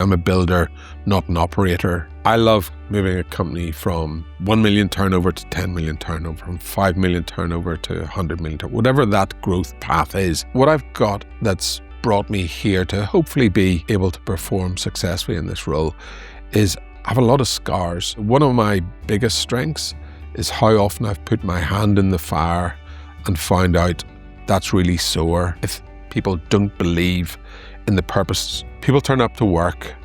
I'm a builder, not an operator. I love moving a company from 1 million turnover to 10 million turnover, from 5 million turnover to 100 million turnover, whatever that growth path is. What I've got that's brought me here to hopefully be able to perform successfully in this role is I have a lot of scars. One of my biggest strengths is how often I've put my hand in the fire and found out that's really sore. If people don't believe in the purpose, people turn up to work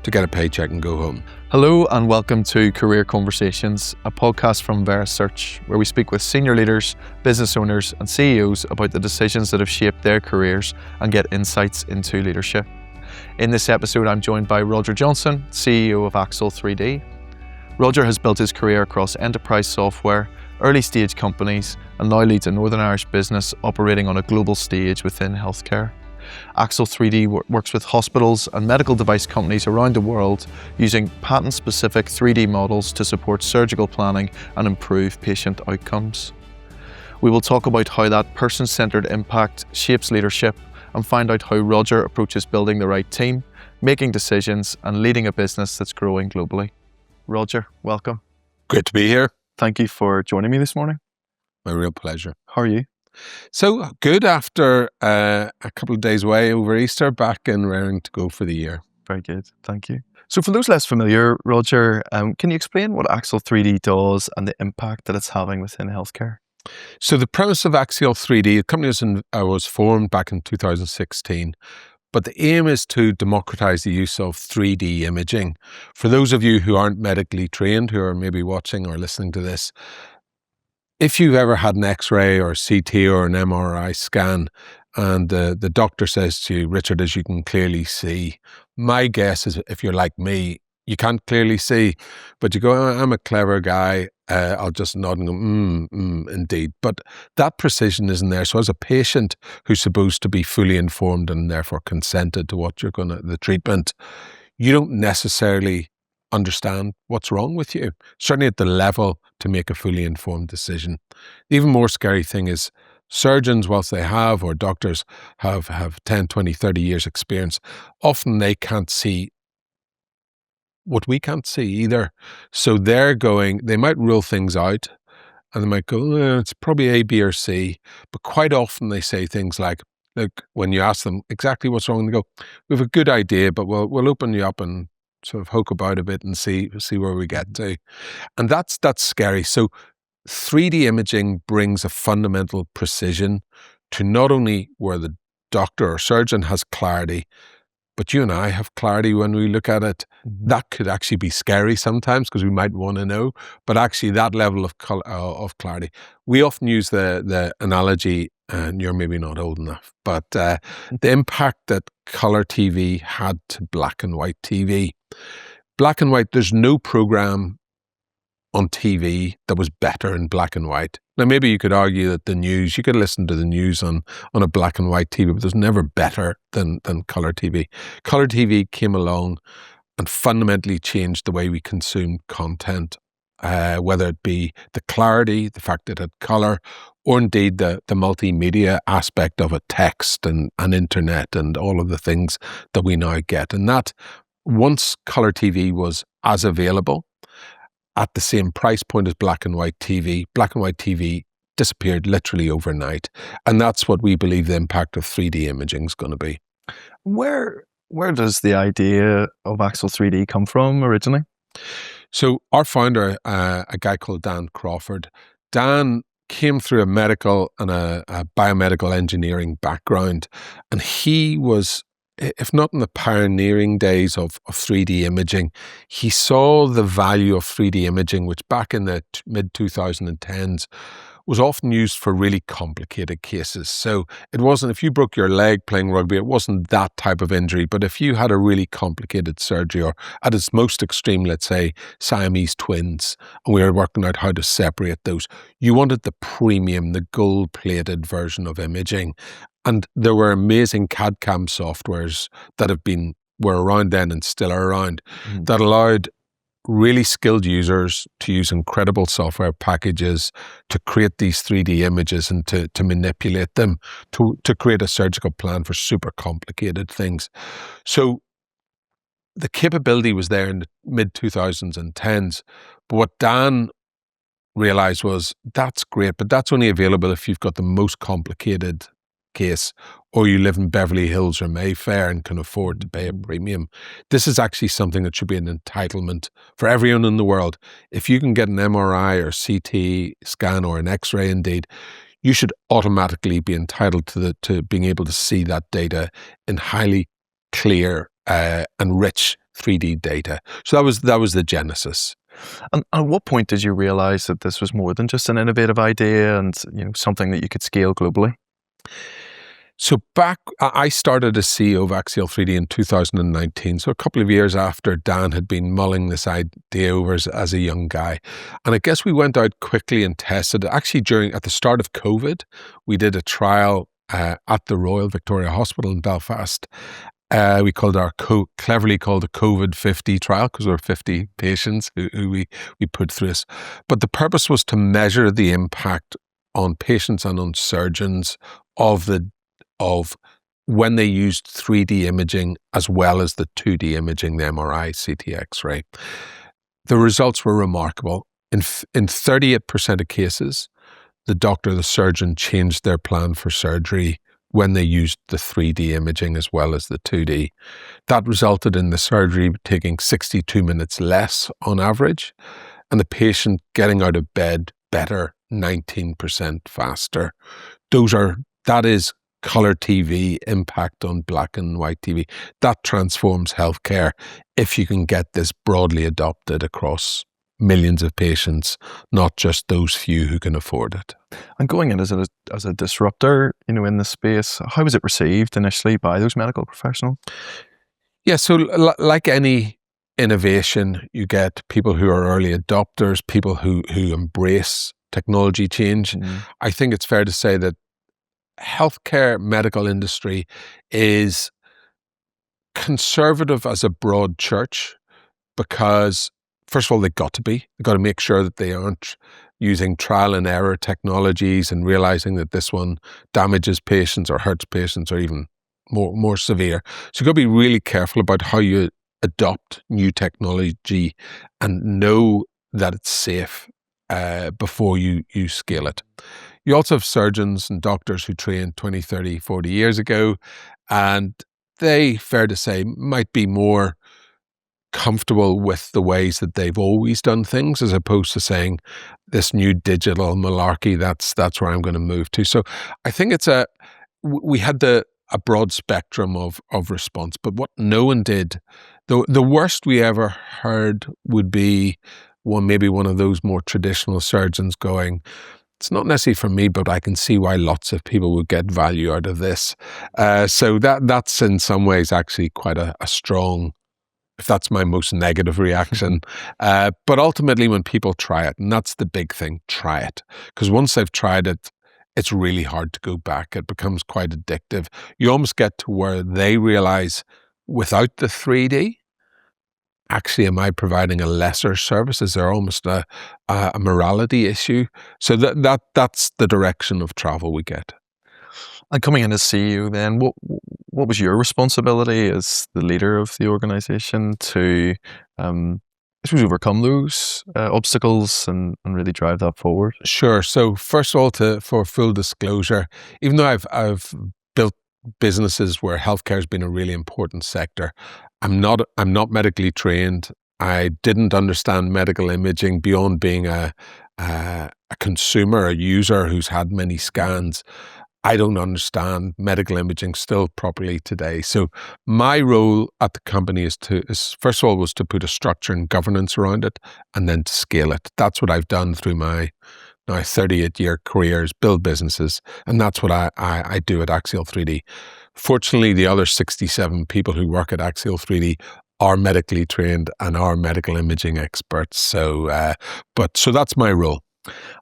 to get a paycheck and go home. Hello and welcome to Career Conversations, a podcast from VeraSearch, where we speak with senior leaders, business owners and CEOs about the decisions that have shaped their careers and get insights into leadership. In this episode, I'm joined by Roger Johnston, CEO of Axial3D. Roger has built his career across enterprise software, early stage companies, and now leads a Northern Irish business operating on a global stage within healthcare. Axial3D works with hospitals and medical device companies around the world using patent-specific 3D models to support surgical planning and improve patient outcomes. We will talk about how that person-centered impact shapes leadership and find out how Roger approaches building the right team, making decisions and leading a business that's growing globally. Roger, welcome. Great to be here. Thank you for joining me this morning. My real pleasure. How are you? So good after a couple of days away over Easter, back and raring to go for the year. Very good, thank you. So for those less familiar, Roger, can you explain what Axial3D does and the impact that it's having within healthcare? So the premise of Axial3D, the company was formed back in 2016, but the aim is to democratize the use of 3D imaging. For those of you who aren't medically trained, who are maybe watching or listening to this, if you've ever had an X-ray or a CT or an MRI scan and the doctor says to you, Richard, as you can clearly see, my guess is if you're like me, you can't clearly see, but you go, I'm a clever guy, I'll just nod and go, indeed. But that precision isn't there. So as a patient who's supposed to be fully informed and therefore consented to what the treatment, you don't necessarily understand what's wrong with you, certainly at the level to make a fully informed decision. The even more scary thing is surgeons, whilst they have, or doctors have 10, 20, 30 years experience, often they can't see what we can't see either. So they might rule things out and they might go, it's probably A, B or C. But quite often they say things like, look, when you ask them exactly what's wrong, they go, we have a good idea, but we'll open you up and sort of hoke about a bit and see where we get to. And that's scary. So 3D imaging brings a fundamental precision to not only where the doctor or surgeon has clarity, but you and I have clarity when we look at it. That could actually be scary sometimes because we might want to know, but actually that level of clarity. We often use the analogy, and you're maybe not old enough, but the impact that colour TV had to black and white TV. Black and white, there's no program on TV that was better in black and white. Now, maybe you could argue that you could listen to the news on a black and white TV, but there's never better than colour TV. Colour TV came along and fundamentally changed the way we consume content, whether it be the clarity, the fact that it had colour, or indeed the multimedia aspect of it, text and internet and all of the things that we now get. And that, once colour TV was as available, at the same price point as black and white TV disappeared literally overnight. And that's what we believe the impact of 3D imaging is going to be. Where does the idea of Axial3D come from originally? So our founder, a guy called Dan Crawford, Dan came through a medical and a biomedical engineering background. And he was, if not in the pioneering days of 3D imaging, he saw the value of 3D imaging, which back in the mid-2010s was often used for really complicated cases. So it wasn't, if you broke your leg playing rugby, it wasn't that type of injury. But if you had a really complicated surgery, or at its most extreme, let's say Siamese twins, and we were working out how to separate those, you wanted the premium, the gold-plated version of imaging. And there were amazing CAD/CAM softwares that were around then and still are around, that allowed really skilled users to use incredible software packages to create these 3D images and to manipulate them to create a surgical plan for super complicated things. So the capability was there in the mid 2010s. But what Dan realized was that's great, but that's only available if you've got the most complicated case, or you live in Beverly Hills or Mayfair and can afford to pay a premium. This is actually something that should be an entitlement for everyone in the world. If you can get an MRI or CT scan or an X-ray indeed, you should automatically be entitled to being able to see that data in highly clear and rich 3D data. So that was the genesis. And at what point did you realize that this was more than just an innovative idea and something that you could scale globally? So I started as CEO of Axial3D in 2019, so a couple of years after Dan had been mulling this idea over as a young guy. And I guess we went out quickly and tested it. Actually, at the start of COVID, we did a trial at the Royal Victoria Hospital in Belfast. We cleverly called a COVID-50 trial because there were 50 patients who we put through this. But the purpose was to measure the impact on patients and on surgeons of when they used 3D imaging as well as the 2D imaging, the MRI, CT, X-ray. The results were remarkable. In 38% of cases, the doctor, the surgeon changed their plan for surgery when they used the 3D imaging as well as the 2D. That resulted in the surgery taking 62 minutes less on average, and the patient getting out of bed better 19% faster. That is color TV impact on black and white TV. That transforms healthcare if you can get this broadly adopted across millions of patients, not just those few who can afford it. And going in as a disruptor, in the space, how was it received initially by those medical professionals? Yeah, so like any innovation, you get people who are early adopters, people who embrace technology change. Mm-hmm. I think it's fair to say that healthcare medical industry is conservative as a broad church because, first of all, they've got to make sure that they aren't using trial and error technologies and realizing that this one damages patients or hurts patients or even more severe. So you've got to be really careful about how you adopt new technology and know that it's safe before you scale it. You also have surgeons and doctors who trained 20, 30, 40 years ago, and they, fair to say, might be more comfortable with the ways that they've always done things, as opposed to saying this new digital malarkey, that's where I'm going to move to. So I think we had a broad spectrum of response, but what no one did, the worst we ever heard would be maybe one of those more traditional surgeons going, it's not necessarily for me, but I can see why lots of people would get value out of this. So that's in some ways actually quite a strong, if that's my most negative reaction. But ultimately when people try it, and that's the big thing, try it. Because once they've tried it, it's really hard to go back. It becomes quite addictive. You almost get to where they realize without the 3D, actually, am I providing a lesser service? Is there almost a morality issue? So that's the direction of travel we get. And coming in as CEO then, what was your responsibility as the leader of the organization to, I suppose, overcome those obstacles and really drive that forward? Sure. So first of all, for full disclosure, even though I've built businesses where healthcare has been a really important sector, I'm not medically trained. I didn't understand medical imaging beyond being a consumer, a user who's had many scans. I don't understand medical imaging still properly today. So my role at the company is first of all was to put a structure and governance around it and then to scale it. That's what I've done through my now 38-year career, is build businesses. And that's what I do at Axial3D. Fortunately, the other 67 people who work at Axial3D are medically trained and are medical imaging experts. So that's my role.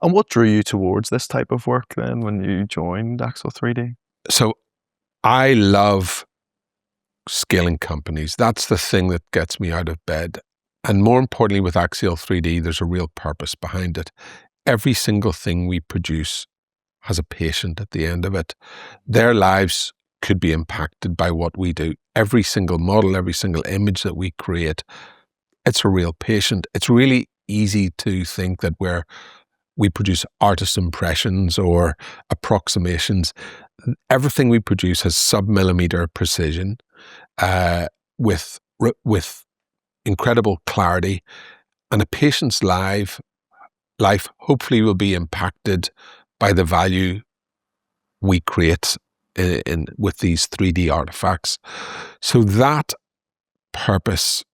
And what drew you towards this type of work then when you joined Axial3D? So I love scaling companies. That's the thing that gets me out of bed. And more importantly, with Axial3D, there's a real purpose behind it. Every single thing we produce has a patient at the end of it. Their lives could be impacted by what we do. Every single model, every single image that we create, it's a real patient. It's really easy to think that we produce artist impressions or approximations. Everything we produce has sub-millimeter precision, with incredible clarity, and a patient's life hopefully will be impacted by the value we create with these 3D artifacts. So that purpose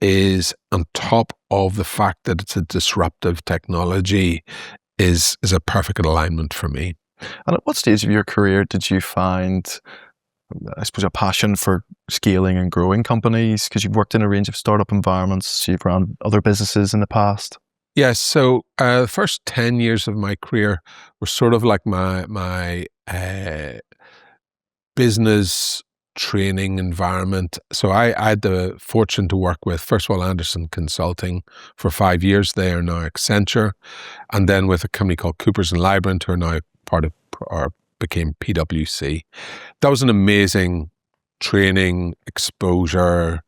is, on top of the fact that it's a disruptive technology, is a perfect alignment for me. And at what stage of your career did you find, I suppose, a passion for scaling and growing companies? Because you've worked in a range of startup environments, you've run other businesses in the past. Yes, so the first 10 years of my career were sort of like my business training environment. So I had the fortune to work with, first of all, Anderson Consulting for 5 years. They are now Accenture. And then with a company called Coopers & Lybrand, who are now part of, or became PwC. That was an amazing training, exposure,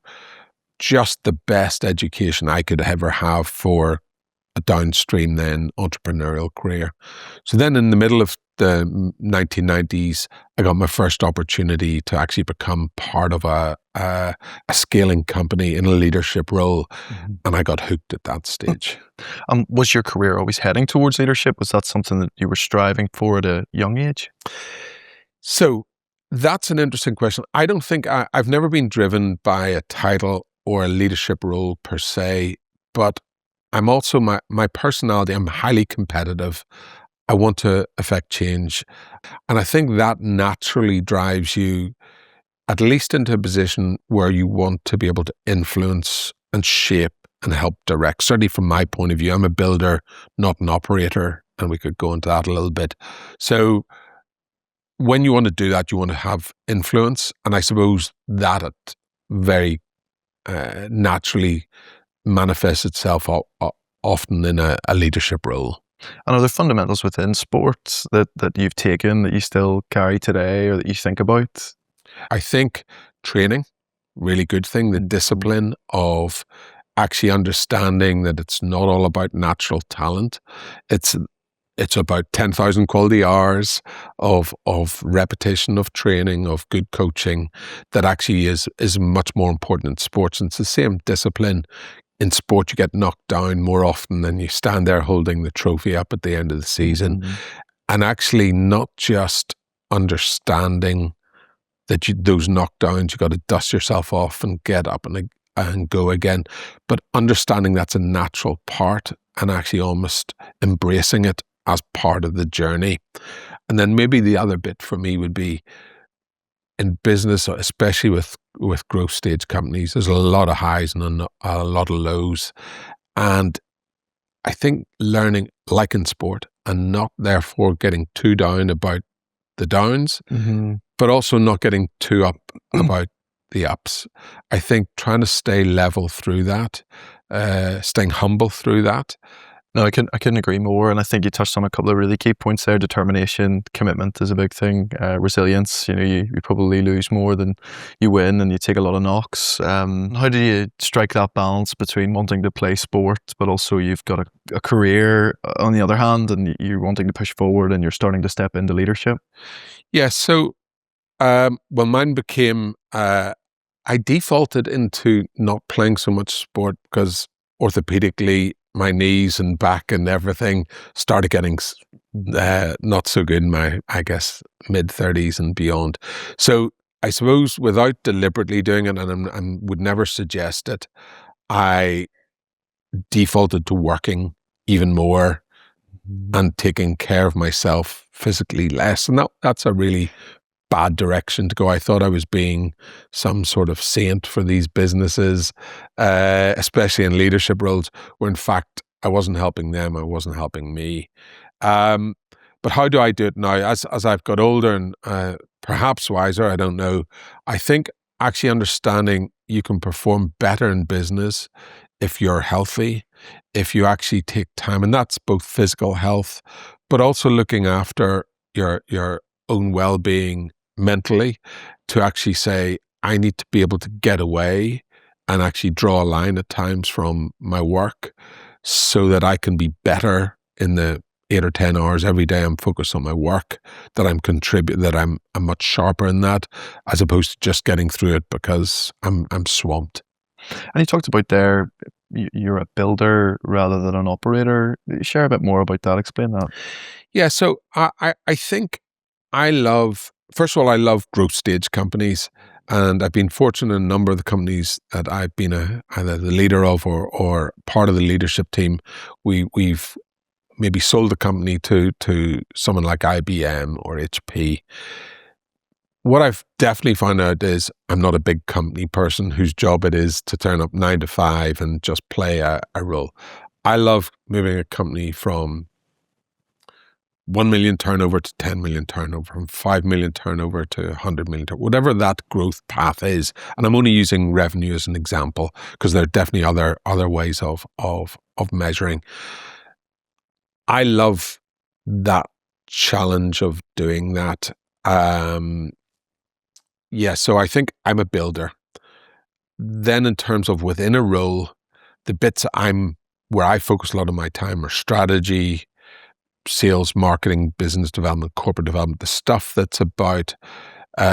just the best education I could ever have for a downstream then entrepreneurial career. So then in the middle of the 1990s, I got my first opportunity to actually become part of a scaling company in a leadership role. Mm-hmm. And I got hooked at that stage. Was your career always heading towards leadership? Was that something that you were striving for at a young age? So that's an interesting question. I don't think I've never been driven by a title or a leadership role per se, but I'm also, my personality, I'm highly competitive. I want to affect change. And I think that naturally drives you at least into a position where you want to be able to influence and shape and help direct. Certainly from my point of view, I'm a builder, not an operator, and we could go into that a little bit. So when you want to do that, you want to have influence. And I suppose that it very naturally manifests itself often in a leadership role. And are there fundamentals within sports that you've taken that you still carry today or that you think about? I think training, really good thing, the discipline of actually understanding that it's not all about natural talent. It's about 10,000 quality hours of repetition, of training, of good coaching that actually is much more important in sports. And it's the same discipline. In sport, you get knocked down more often than you stand there holding the trophy up at the end of the season. Mm-hmm. And actually not just understanding that those knockdowns, you got to dust yourself off and get up and go again, but understanding that's a natural part and actually almost embracing it as part of the journey. And then maybe the other bit for me would be in business, especially with growth stage companies, there's a lot of highs and a lot of lows. And I think learning, like in sport, and not therefore getting too down about the downs, mm-hmm. but also not getting too up about the ups. I think trying to stay level through that, staying humble through that. No, I couldn't agree more. And I think you touched on a couple of really key points there. Determination, commitment is a big thing. Resilience, you probably lose more than you win and you take a lot of knocks. How do you strike that balance between wanting to play sport, but also you've got a career on the other hand and you're wanting to push forward and you're starting to step into leadership? Yeah, so mine became, I defaulted into not playing so much sport because orthopedically, my knees and back and everything started getting not so good in my, I guess, mid-30s and beyond. So I suppose without deliberately doing it, and I would never suggest it, I defaulted to working even more and taking care of myself physically less. And that's a really bad direction to go. I thought I was being some sort of saint for these businesses, especially in leadership roles, where in fact I wasn't helping them, I wasn't helping me. But how do I do it now? As I've got older and perhaps wiser, I don't know, I think actually understanding you can perform better in business if you're healthy, if you actually take time, and that's both physical health, but also looking after your own well-being mentally to actually say, I need to be able to get away and actually draw a line at times from my work so that I can be better in the 8 or 10 hours every day I'm focused on my work, that I'm much sharper in that, as opposed to just getting through it because I'm swamped. And you talked about there, you're a builder rather than an operator. Share a bit more about that. Explain that. Yeah, so I think first of all, I love growth stage companies. And I've been fortunate in a number of the companies that I've been either the leader of or part of the leadership team. We've maybe sold the company to someone like IBM or HP. What I've definitely found out is I'm not a big company person whose job it is to turn up 9 to 5 and just play a role. I love moving a company from 1 million turnover to 10 million turnover, from 5 million turnover to 100 million turnover, whatever that growth path is. And I'm only using revenue as an example because there are definitely other ways of measuring. I love that challenge of doing that. So I think I'm a builder. Then in terms of within a role, the bits where I focus a lot of my time are strategy, sales, marketing, business development, corporate development, the stuff that's about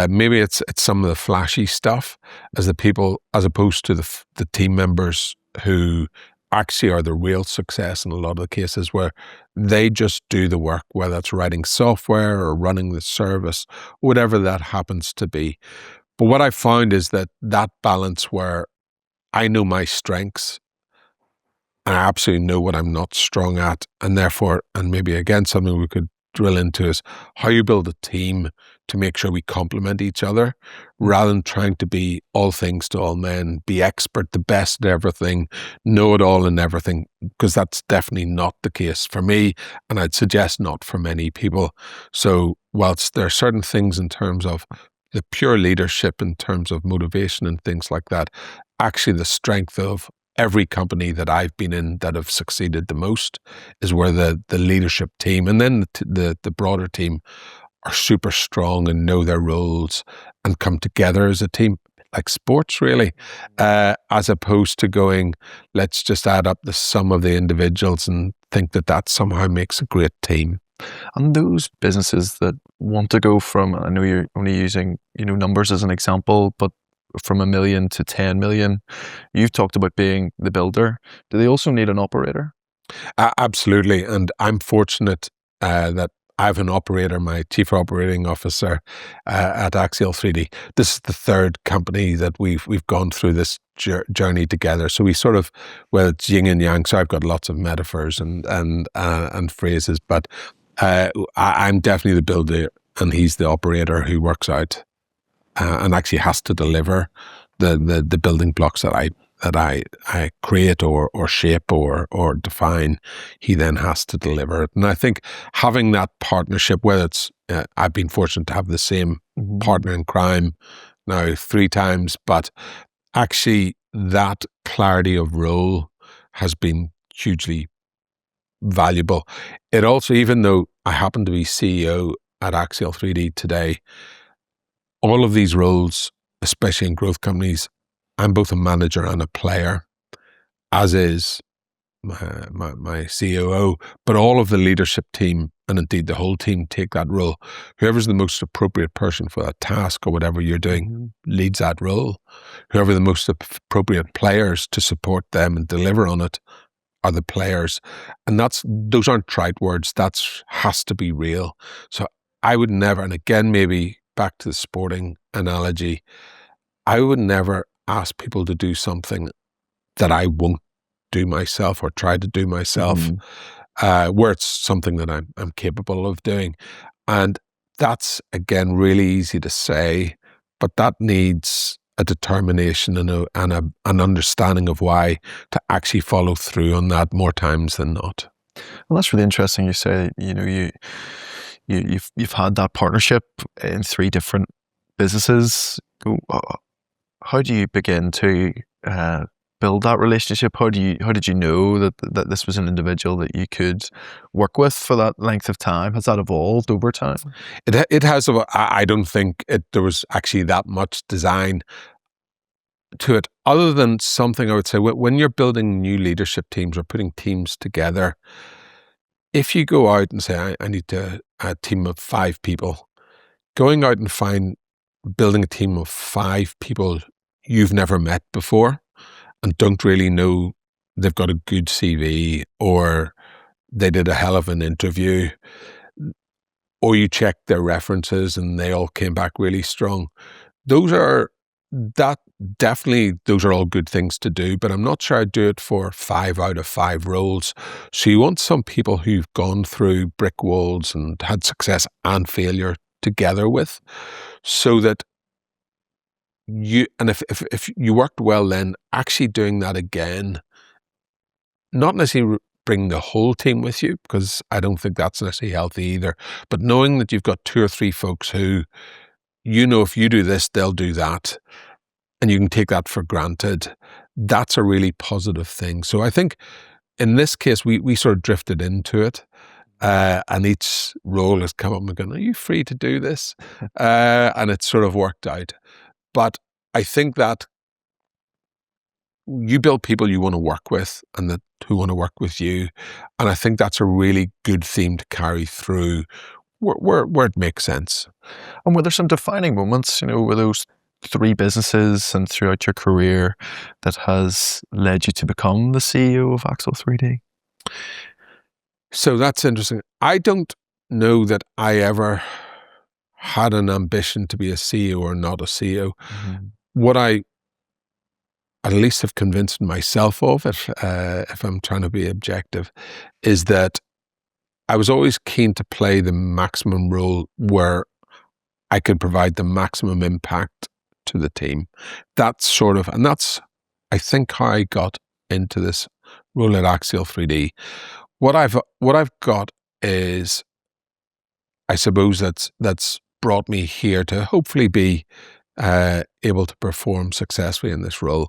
maybe it's some of the flashy stuff as opposed to the team members who actually are the real success in a lot of the cases, where they just do the work, whether it's writing software or running the service, whatever that happens to be. But what I found is that balance where I know my strengths, and I absolutely know what I'm not strong at, and therefore, and maybe again, something we could drill into is how you build a team to make sure we complement each other rather than trying to be all things to all men, be expert, the best at everything, know it all in everything, because that's definitely not the case for me, and I'd suggest not for many people. So whilst there are certain things in terms of the pure leadership, in terms of motivation and things like that, actually the strength of every company that I've been in that have succeeded the most is where the leadership team and then the broader team are super strong and know their roles and come together as a team, like sports really, as opposed to going, let's just add up the sum of the individuals and think that somehow makes a great team. And those businesses that want to go from, I know you're only using, numbers as an example, but from 1 million to 10 million, you've talked about being the builder. Do they also need an operator? Absolutely. And I'm fortunate that I have an operator, my chief operating officer at Axial3D. This is the third company that we've gone through this journey together. So we sort of, well, it's yin and yang. So I've got lots of metaphors and phrases, but I'm definitely the builder and he's the operator who works out and actually has to deliver the building blocks that I create or shape or define. He then has to deliver it. And I think having that partnership, whether it's I've been fortunate to have the same partner in crime now 3 times, but actually that clarity of role has been hugely valuable. It also, even though I happen to be CEO at Axial3D today, all of these roles, especially in growth companies, I'm both a manager and a player, as is my COO, but all of the leadership team and indeed the whole team take that role. Whoever's the most appropriate person for that task or whatever you're doing leads that role. Whoever the most appropriate players to support them and deliver on it are the players. And those aren't trite words. That has to be real. So I would never, and again, maybe back to the sporting analogy, I would never ask people to do something that I won't do myself or try to do myself, where it's something that I'm capable of doing. And that's, again, really easy to say, but that needs a determination and an understanding of why to actually follow through on that more times than not. Well, that's really interesting. You say, you've had that partnership in 3 different businesses. How do you begin to build that relationship? How did you know that this was an individual that you could work with for that length of time? Has that evolved over time? It has. I don't think there was actually that much design to it, other than something I would say when you're building new leadership teams or putting teams together. If you go out and say, I need a team of 5 people, going out and building a team of 5 people you've never met before and don't really know they've got a good CV or they did a hell of an interview, or you check their references and they all came back really strong. Those are all good things to do, but I'm not sure I'd do it for 5 out of 5 roles. So you want some people who've gone through brick walls and had success and failure together with, so that if you worked well, then actually doing that again, not necessarily bring the whole team with you, because I don't think that's necessarily healthy either, but knowing that you've got 2 or 3 folks who, if you do this, they'll do that, and you can take that for granted, that's a really positive thing. So I think in this case, we sort of drifted into it, and each role has come up and gone, are you free to do this? And it sort of worked out. But I think that you build people you want to work with and who want to work with you. And I think that's a really good theme to carry through where it makes sense. And were there some defining moments, were those 3 businesses and throughout your career that has led you to become the CEO of Axial3D? So that's interesting. I don't know that I ever had an ambition to be a CEO or not a CEO. Mm-hmm. What I at least have convinced myself of, if I'm trying to be objective, is that I was always keen to play the maximum role where I could provide the maximum impact to the team. That's I think how I got into this role at Axial3D. What I've got is, I suppose that's brought me here to hopefully be able to perform successfully in this role,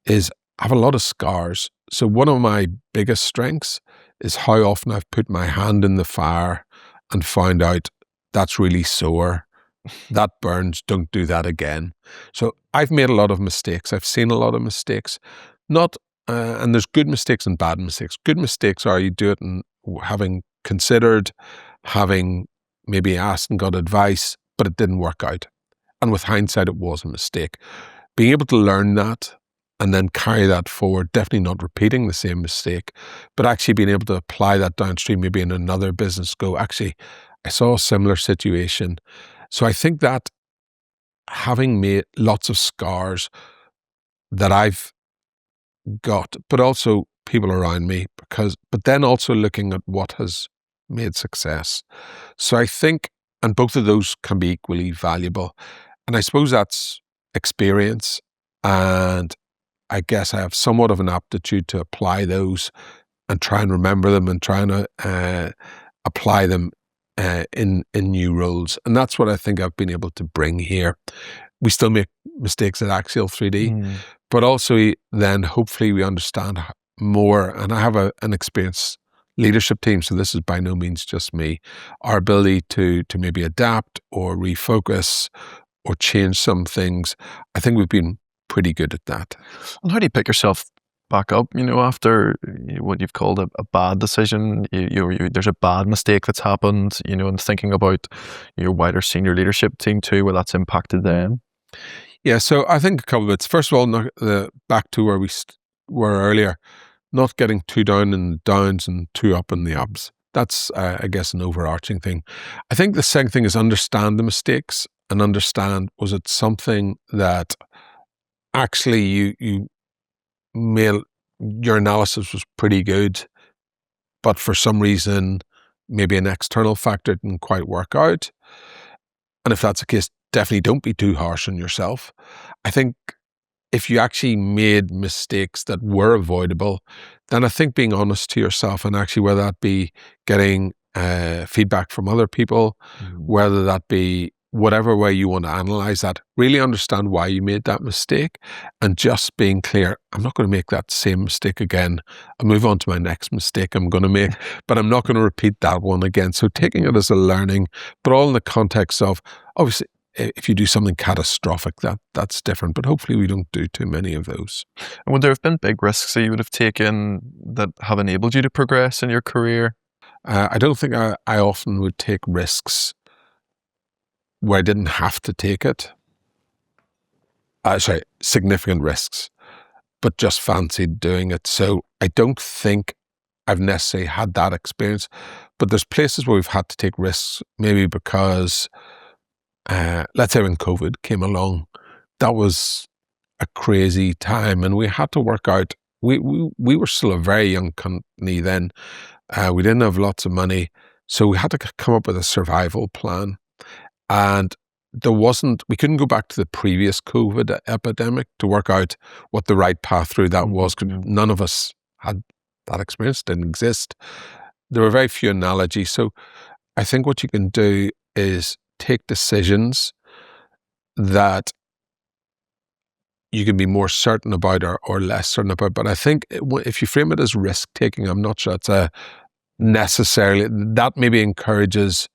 is I have a lot of scars. So one of my biggest strengths is how often I've put my hand in the fire and found out that's really sore, that burns, don't do that again. So I've made a lot of mistakes. I've seen a lot of mistakes. And there's good mistakes and bad mistakes. Good mistakes are you do it and having considered, having maybe asked and got advice, but it didn't work out. And with hindsight, it was a mistake. Being able to learn that and then carry that forward, definitely not repeating the same mistake, but actually being able to apply that downstream, maybe in another business, actually, I saw a similar situation. So I think that having made lots of scars that I've got, but also people around me, but then also looking at what has made success. So I think, and both of those can be equally valuable. And I suppose that's experience, and I guess I have somewhat of an aptitude to apply those and try and remember them and try and apply them in new roles. And that's what I think I've been able to bring here. We still make mistakes at Axial3D, but also then hopefully we understand more. And I have an experienced leadership team, so this is by no means just me. Our ability to maybe adapt or refocus or change some things, I think we've been pretty good at that. And how do you pick yourself back up, after what you've called a bad decision? There's a bad mistake that's happened, and thinking about your wider senior leadership team too, where that's impacted them. Yeah, so I think a couple of bits. First of all, back to where we were earlier, not getting too down in the downs and too up in the ups. That's, I guess, an overarching thing. I think the second thing is understand the mistakes and understand, was it something that actually you your analysis was pretty good, but for some reason, maybe an external factor didn't quite work out. And if that's the case, definitely don't be too harsh on yourself. I think if you actually made mistakes that were avoidable, then I think being honest to yourself, and actually whether that be getting feedback from other people, whether that be whatever way you want to analyze that, really understand why you made that mistake, and just being clear, I'm not going to make that same mistake again. I'll move on to my next mistake I'm going to make, but I'm not going to repeat that one again. So taking it as a learning, but all in the context of, obviously, if you do something catastrophic, that's different, but hopefully we don't do too many of those. And would there have been big risks that you would have taken that have enabled you to progress in your career? I don't think I often would take risks where I didn't have to take it. Significant risks, but just fancied doing it. So I don't think I've necessarily had that experience, but there's places where we've had to take risks, maybe because, let's say when COVID came along, that was a crazy time, and we had to work out, we were still a very young company then. We didn't have lots of money, so we had to come up with a survival plan. And we couldn't go back to the previous COVID epidemic to work out what the right path through that was. None of us had that experience, didn't exist. There were very few analogies. So I think what you can do is take decisions that you can be more certain about or less certain about. But I think if you frame it as risk taking, I'm not sure it's necessarily, that maybe encourages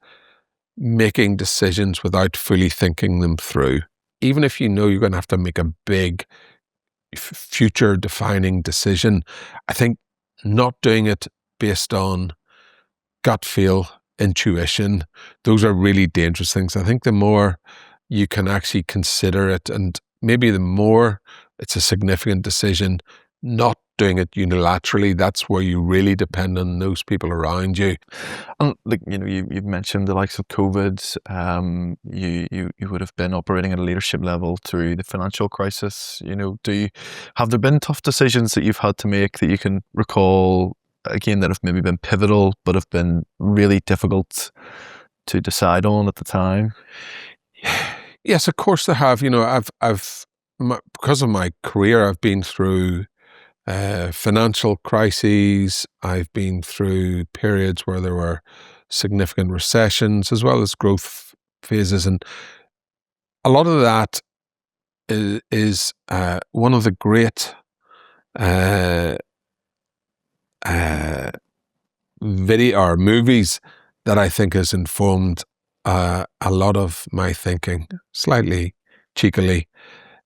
making decisions without fully thinking them through. Even if you know you're going to have to make a big future defining decision, I think not doing it based on gut feel, intuition, those are really dangerous things. I think the more you can actually consider it, and maybe the more it's a significant decision, not doing it unilaterally, that's where you really depend on those people around you. And you've mentioned the likes of COVID. You would have been operating at a leadership level through the financial crisis. Have there been tough decisions that you've had to make that you can recall, again, that have maybe been pivotal but have been really difficult to decide on at the time? Yes, of course there have. Because of my career, I've been through financial crises. I've been through periods where there were significant recessions as well as growth phases. And a lot of that is one of the great video or movies that I think has informed a lot of my thinking, slightly cheekily,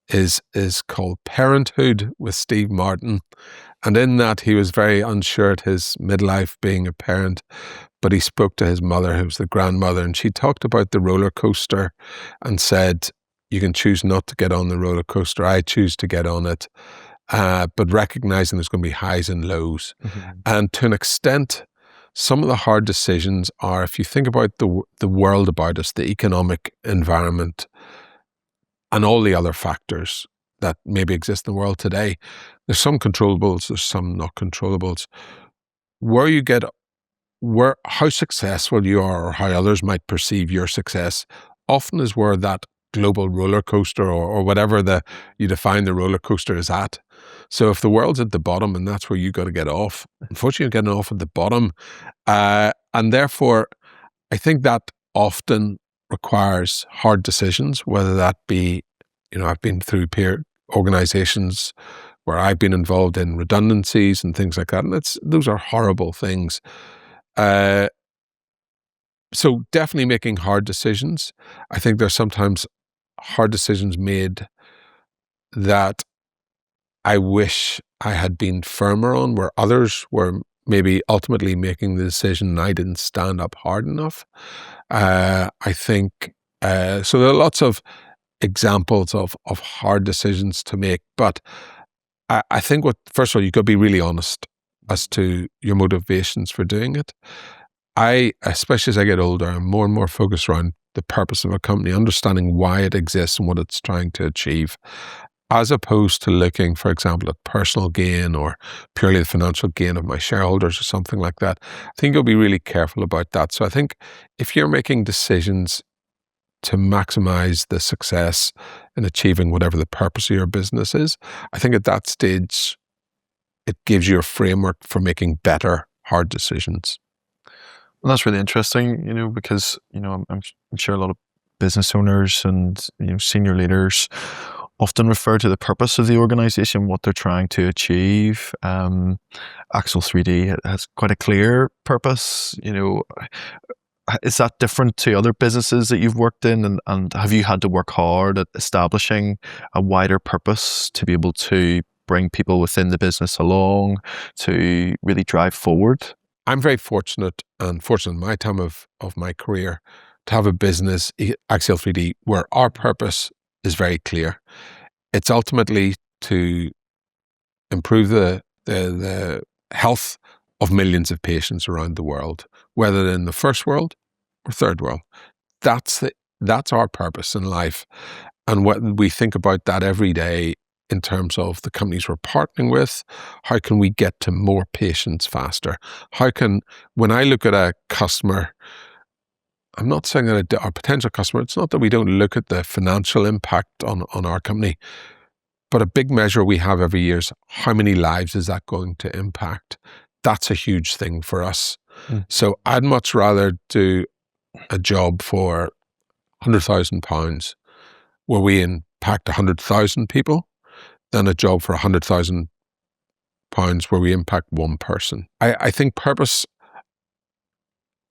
is called Parenthood with Steve Martin. And in that, he was very unsure at his midlife being a parent, but he spoke to his mother, who was the grandmother, and she talked about the roller coaster and said, you can choose not to get on the roller coaster. I choose to get on it, but recognizing there's going to be highs and lows. Mm-hmm. And to an extent, some of the hard decisions are, if you think about the world about us, the economic environment, and all the other factors that maybe exist in the world today, there's some controllables, there's some not controllables. How successful you are or how others might perceive your success often is where that global roller coaster or whatever you define the roller coaster is at. So if the world's at the bottom and that's where you got to get off, unfortunately you're getting off at the bottom. And therefore, I think that often requires hard decisions, whether that be, I've been through peer organizations where I've been involved in redundancies and things like that. And those are horrible things. So definitely making hard decisions. I think there's sometimes hard decisions made that I wish I had been firmer on, where others were maybe ultimately making the decision and I didn't stand up hard enough. I think, so there are lots of examples of hard decisions to make, but I think first of all, you've got to be really honest as to your motivations for doing it. Especially as I get older, I'm more and more focused around the purpose of a company, understanding why it exists and what it's trying to achieve, as opposed to looking, for example, at personal gain or purely the financial gain of my shareholders or something like that. I think you'll be really careful about that. So I think if you're making decisions to maximize the success in achieving whatever the purpose of your business is, I think at that stage, it gives you a framework for making better, hard decisions. Well, that's really interesting, because, I'm sure a lot of business owners and senior leaders often refer to the purpose of the organization, what they're trying to achieve. Axial3D has quite a clear purpose. Is that different to other businesses that you've worked in? And have you had to work hard at establishing a wider purpose to be able to bring people within the business along to really drive forward? I'm very fortunate in my time of my career to have a business, Axial3D, where our purpose is very clear. It's ultimately to improve the health of millions of patients around the world, whether in the first world or third world. That's our purpose in life. And what we think about that every day in terms of the companies we're partnering with, how can we get to more patients faster? When I look at a customer, I'm not saying that our potential customer, it's not that we don't look at the financial impact on our company, but a big measure we have every year is how many lives is that going to impact? That's a huge thing for us. So I'd much rather do a job for £100,000 where we impact 100,000 people than a job for £100,000 where we impact one person. I think purpose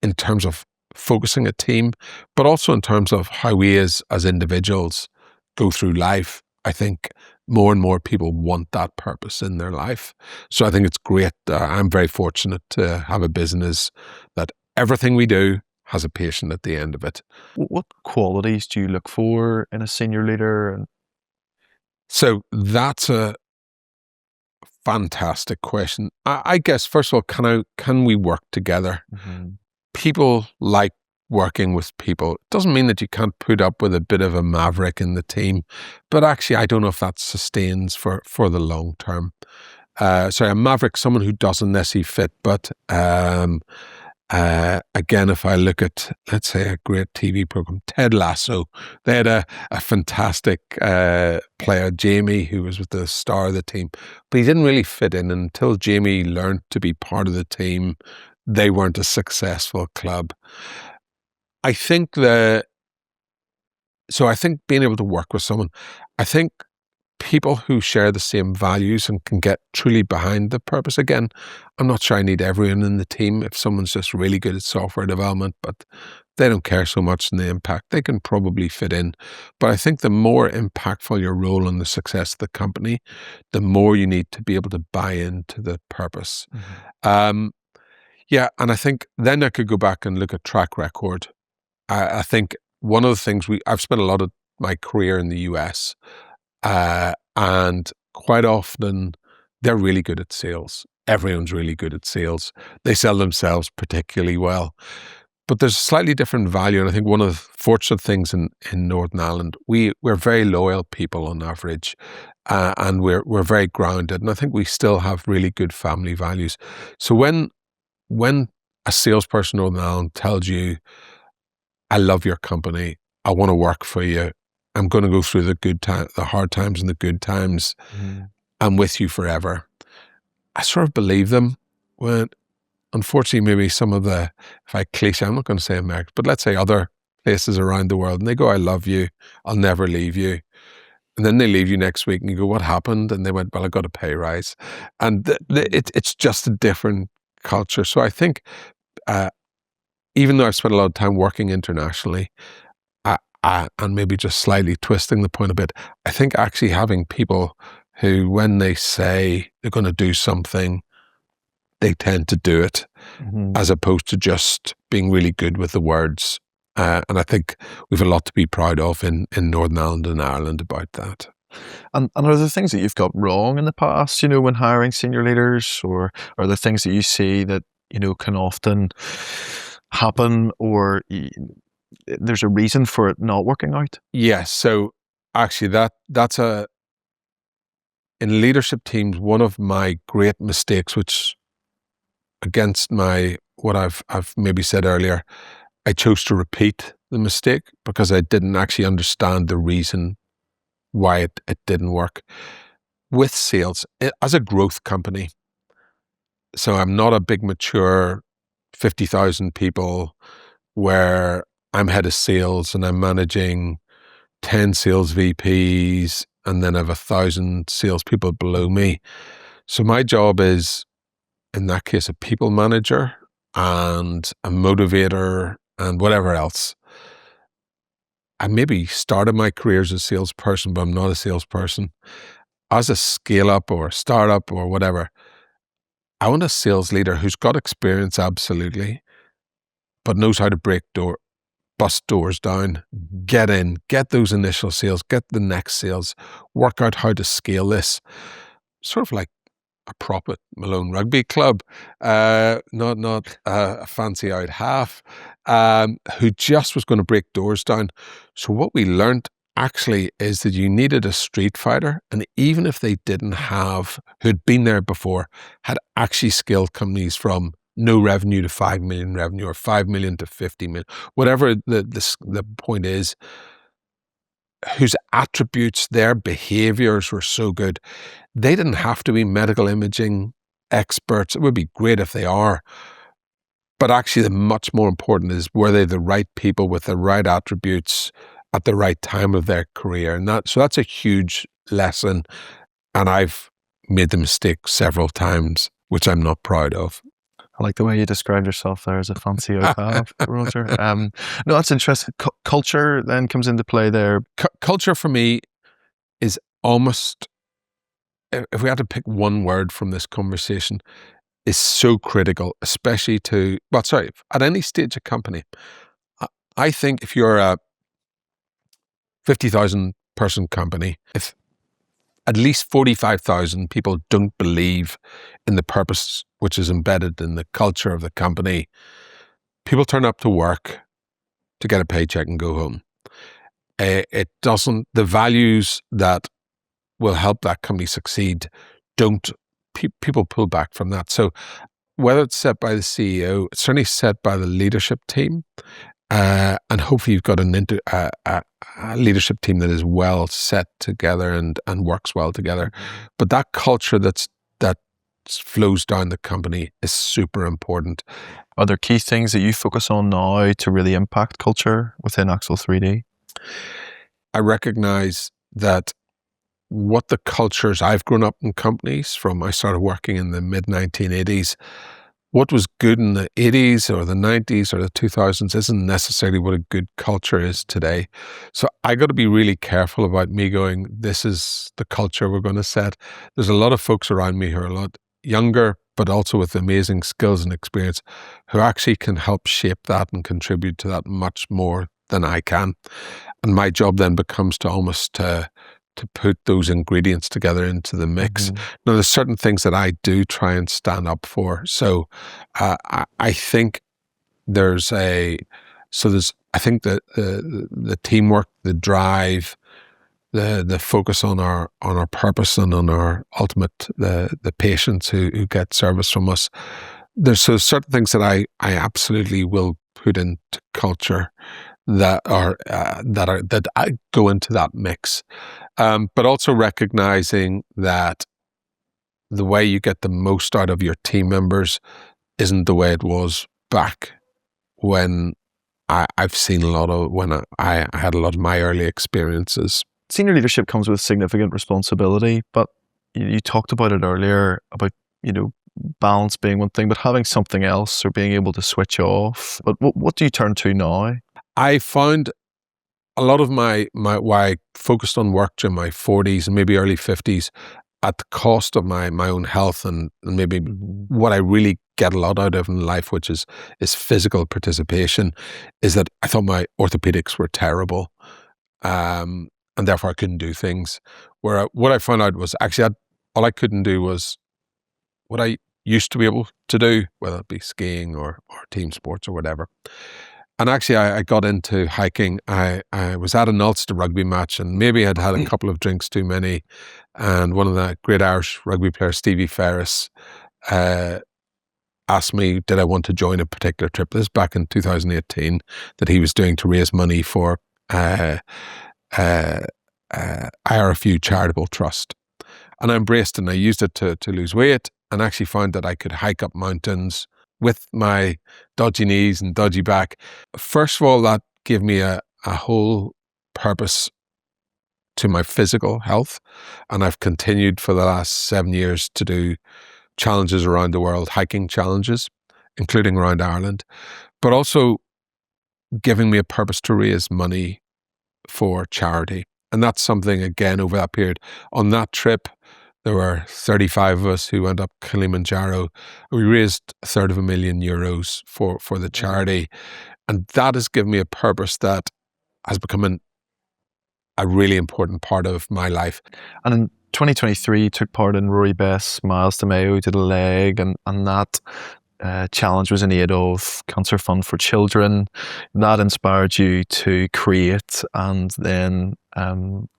in terms of focusing a team, but also in terms of how we as individuals go through life. I think more and more people want that purpose in their life. So I think it's great. I'm very fortunate to have a business that everything we do has a patient at the end of it. What qualities do you look for in a senior leader? So that's a fantastic question. I guess, first of all, can we work together? People like working with people. It doesn't mean that you can't put up with a bit of a maverick in the team, but actually I don't know if that sustains for the long term. So a maverick, someone who doesn't necessarily fit, but again, if I look at, let's say, a great TV program, Ted Lasso, they had a fantastic player, Jamie, who was with the star of the team, but he didn't really fit in. Until Jamie learned to be part of the team, they weren't a successful club. I think being able to work with someone, I think people who share the same values and can get truly behind the purpose. Again, I'm not sure I need everyone in the team. If someone's just really good at software development, but they don't care so much in the impact, they can probably fit in. But I think the more impactful your role in the success of the company, the more you need to be able to buy into the purpose. Yeah, and I think then I could go back and look at track record. I think one of the things I've spent a lot of my career in the US, and quite often they're really good at sales. Everyone's really good at sales. They sell themselves particularly well. But there's a slightly different value. And I think one of the fortunate things in Northern Ireland, we're very loyal people on average, and we're very grounded. And I think we still have really good family values. So when a salesperson in Northern Ireland tells you, I love your company, I want to work for you, I'm going to go through the hard times and the good times, I'm with you forever, I sort of believe them. When unfortunately maybe some of the, if I cliche, I'm not going to say America, but let's say other places around the world, and they go, I love you, I'll never leave you. And then they leave you next week and you go, what happened? And they went, well, I got a pay rise. And it's just a different culture. So I think even though I've spent a lot of time working internationally, and maybe just slightly twisting the point a bit, I think actually having people who, when they say they're going to do something, they tend to do it, as opposed to just being really good with the words. And I think we've a lot to be proud of in Northern Ireland and Ireland about that. And are there things that you've got wrong in the past, when hiring senior leaders, or are there things that you see that, can often happen, or there's a reason for it not working out? Yes. So actually that's in leadership teams, one of my great mistakes, which against what I've maybe said earlier, I chose to repeat the mistake because I didn't actually understand the reason why it didn't work. With sales, as a growth company, so I'm not a big mature 50,000 people where I'm head of sales and I'm managing 10 sales VPs, and then I have 1,000 salespeople below me. So my job is, in that case, a people manager and a motivator and whatever else. I maybe started my career as a salesperson, but I'm not a salesperson. As a scale-up or a startup or whatever, I want a sales leader who's got experience, absolutely, but knows how to bust doors down, get in, get those initial sales, get the next sales, work out how to scale this. Sort of like a prop at Malone Rugby Club, not a fancy out half, who just was going to break doors down. So what we learned actually is that you needed a street fighter, and even if they didn't have, who'd been there before, had actually scaled companies from no revenue to 5 million revenue or 5 million to 50 million, whatever the point is, whose attributes, their behaviors were so good. They didn't have to be medical imaging experts. It would be great if they are. But actually, the much more important is, were they the right people with the right attributes at the right time of their career? And so that's a huge lesson. And I've made the mistake several times, which I'm not proud of. I like the way you described yourself there as a fancy out Roger. No, that's interesting. Culture then comes into play there. Culture for me is almost, if we had to pick one word from this conversation, is so critical, especially at any stage of company. I think if you're a 50,000 person company, if at least 45,000 people don't believe in the purpose which is embedded in the culture of the company, people turn up to work to get a paycheck and go home. The values that will help that company succeed people pull back from that. So whether it's set by the CEO, it's certainly set by the leadership team. And hopefully you've got a leadership team that is well set together and works well together. But that culture that flows down the company is super important. Are there key things that you focus on now to really impact culture within Axial3D? I recognize that what the cultures, I've grown up in companies I started working in the mid-1980s. What was good in the 80s or the 90s or the 2000s isn't necessarily what a good culture is today. So I got to be really careful about me going, this is the culture we're going to set. There's a lot of folks around me who are a lot younger, but also with amazing skills and experience, who actually can help shape that and contribute to that much more than I can. And my job then becomes to almost to put those ingredients together into the mix. Mm-hmm. Now, there's certain things that I do try and stand up for. So I think I think that the teamwork, the drive, the focus on our purpose and on our ultimate, the patients who get service from us. There's certain things that I absolutely will put into culture that I go into that mix. But also recognizing that the way you get the most out of your team members isn't the way it was back when I've seen when I had a lot of my early experiences. Senior leadership comes with significant responsibility, but you talked about it earlier about, balance being one thing, but having something else or being able to switch off. But what do you turn to now? I found a lot of why I focused on work during my 40s and maybe early 50s at the cost of my own health and maybe what I really get a lot out of in life, which is physical participation, is that I thought my orthopedics were terrible. And therefore I couldn't do things. What I found out was actually all I couldn't do was what I used to be able to do, whether it be skiing or team sports or whatever. And actually, I got into hiking. I was at an Ulster rugby match, and maybe I'd had a couple of drinks too many. And one of the great Irish rugby players, Stevie Ferris, asked me, did I want to join a particular trip? This is back in 2018, that he was doing to raise money for IRFU Charitable Trust. And I embraced it, and I used it to lose weight, and actually found that I could hike up mountains with my dodgy knees and dodgy back. First of all, that gave me a whole purpose to my physical health. And I've continued for the last 7 years to do challenges around the world, hiking challenges, including around Ireland, but also giving me a purpose to raise money for charity. And that's something, again, over that period. On that trip, there were 35 of us who went up Kilimanjaro. We raised €333,000 for the charity. And that has given me a purpose that has become a really important part of my life. And in 2023, you took part in Rory Best's Miles to Mayo, did a leg, and that challenge was in aid of Cancer Fund for Children. That inspired you to create and then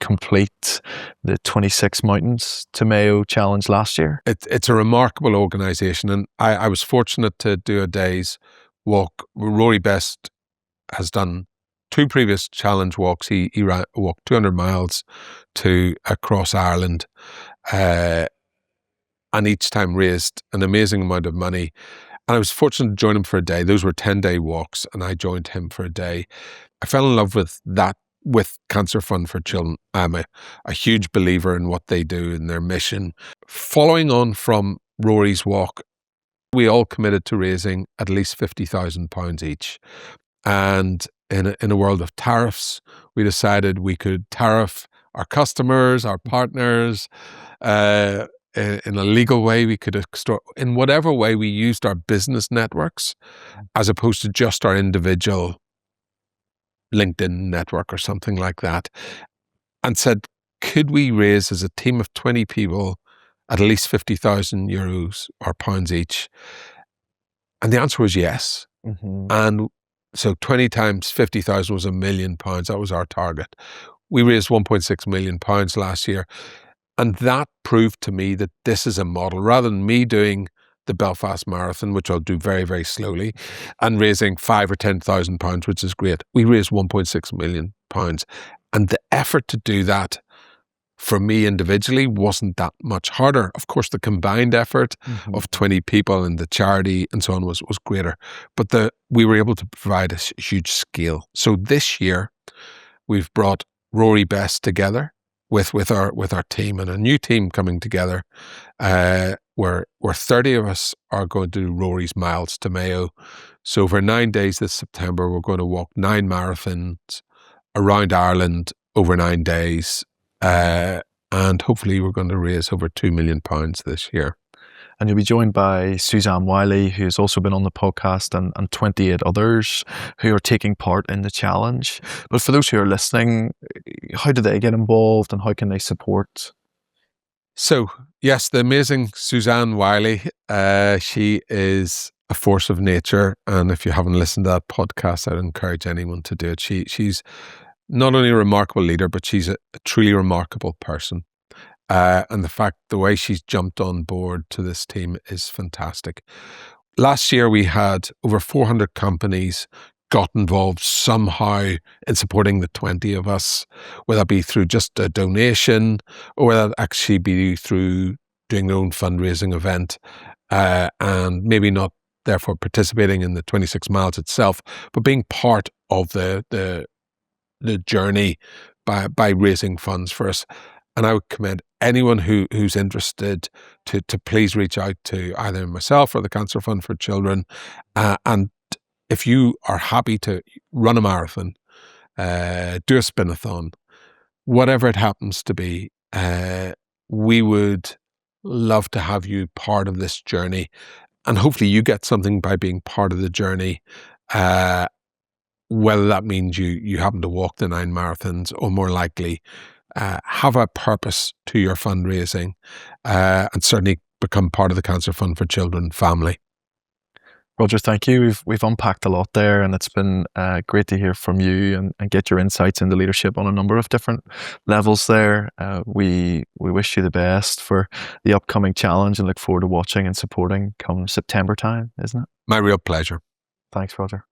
complete the 26 Mountains to Mayo challenge last year. It's a remarkable organisation, and I was fortunate to do a day's walk. Rory Best has done 2 previous challenge walks. He walked 200 miles across Ireland, and each time raised an amazing amount of money. And I was fortunate to join him for a day. Those were 10-day walks, and I joined him for a day. I fell in love with that, with Cancer Fund for Children. I'm a huge believer in what they do and their mission. Following on from Rory's walk, we all committed to raising at least £50,000 each. And in a world of tariffs, we decided we could tariff our customers, our partners, in a legal way. We could extort, in whatever way we used our business networks, as opposed to just our individual LinkedIn network or something like that, and said, could we raise as a team of 20 people at least €50,000 or pounds each? And the answer was yes. Mm-hmm. And so 20 times 50,000 was £1 million. That was our target. We raised £1.6 million last year. And that proved to me that this is a model. Rather than me doing the Belfast Marathon, which I'll do very, very slowly, and raising £5,000 or £10,000, which is great, we raised £1.6 million. And the effort to do that for me individually wasn't that much harder. Of course, the combined effort of 20 people and the charity and so on was greater. But we were able to provide a huge scale. So this year, we've brought Rory Best together with our team, and a new team coming together, where 30 of us are going to do Rory's Miles to Mayo. So for 9 days this September, we're going to walk 9 marathons around Ireland over 9 days. And hopefully we're going to raise over £2 million this year. And you'll be joined by Suzanne Wiley, who's also been on the podcast, and 28 others who are taking part in the challenge. But for those who are listening, how do they get involved and how can they support? So, yes, the amazing Suzanne Wiley, she is a force of nature. And if you haven't listened to that podcast, I'd encourage anyone to do it. She's not only a remarkable leader, but she's a truly remarkable person. And the way she's jumped on board to this team is fantastic. Last year, we had over 400 companies got involved somehow in supporting the 20 of us, whether that be through just a donation or whether that actually be through doing their own fundraising event, and maybe not therefore participating in the 26 miles itself, but being part of the journey by raising funds for us. And I would commend anyone who's interested to please reach out to either myself or the Cancer Fund for Children. And if you are happy to run a marathon, do a spin-a-thon, whatever it happens to be, we would love to have you part of this journey. And hopefully you get something by being part of the journey, whether that means you happen to walk the 9 marathons or more likely have a purpose to your fundraising, and certainly become part of the Cancer Fund for Children family. Roger, thank you. We've unpacked a lot there, and it's been great to hear from you and get your insights into leadership on a number of different levels there. We wish you the best for the upcoming challenge and look forward to watching and supporting come September time, isn't it? My real pleasure. Thanks, Roger.